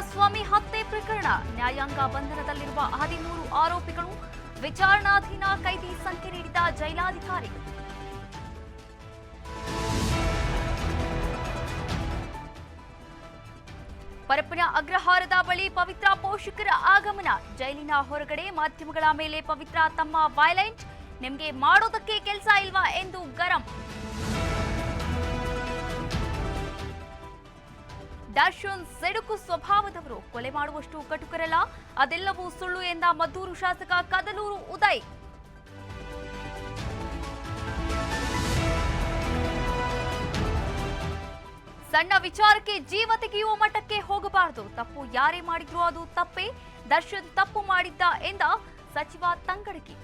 ಸ್ವಾಮಿ ಹತ್ಯೆ ಪ್ರಕರಣ ನ್ಯಾಯಾಂಗ ಬಂಧನದಲ್ಲಿರುವ 13 ಆರೋಪಿಗಳು ವಿಚಾರಣಾಧೀನ ಕೈದಿ ಸಂಖ್ಯೆ ನೀಡಿದ ಜೈಲಾಧಿಕಾರಿ. ಪರಪ್ಪನ ಅಗ್ರಹಾರದ ಬಳಿ ಪವಿತ್ರ ಪೋಷಕರ ಆಗಮನ. ಜೈಲಿನ ಹೊರಗಡೆ ಮಾಧ್ಯಮಗಳ ಮೇಲೆ ಪವಿತ್ರ ತಮ್ಮ ವೈಲೆಂಟ್, ನಿಮ್ಗೆ ಮಾಡೋದಕ್ಕೆ ಕೆಲಸ ಇಲ್ವಾ ಎಂದು ಗರಂ. ದರ್ಶನ್ ಸಿಡುಕು ಸ್ವಭಾವದವರು, ಕೊಲೆ ಮಾಡುವಷ್ಟು ಕಟುಕರಲ್ಲ, ಅದೆಲ್ಲವೂ ಸುಳ್ಳು ಎಂದ ಮದ್ದೂರು ಶಾಸಕ ಕದಲೂರು ಉದಯ್. ಸಣ್ಣ ವಿಚಾರಕ್ಕೆ ಜೀವ ತೆಗೆಯುವ ಮಟ್ಟಕ್ಕೆ ಹೋಗಬಾರದು, ತಪ್ಪು ಯಾರೇ ಮಾಡಿದ್ರೂ ಅದು ತಪ್ಪೇ, ದರ್ಶನ್ ತಪ್ಪು ಮಾಡಿದ್ದ ಎಂದ ಸಚಿವ ತಂಗಡಗಿ.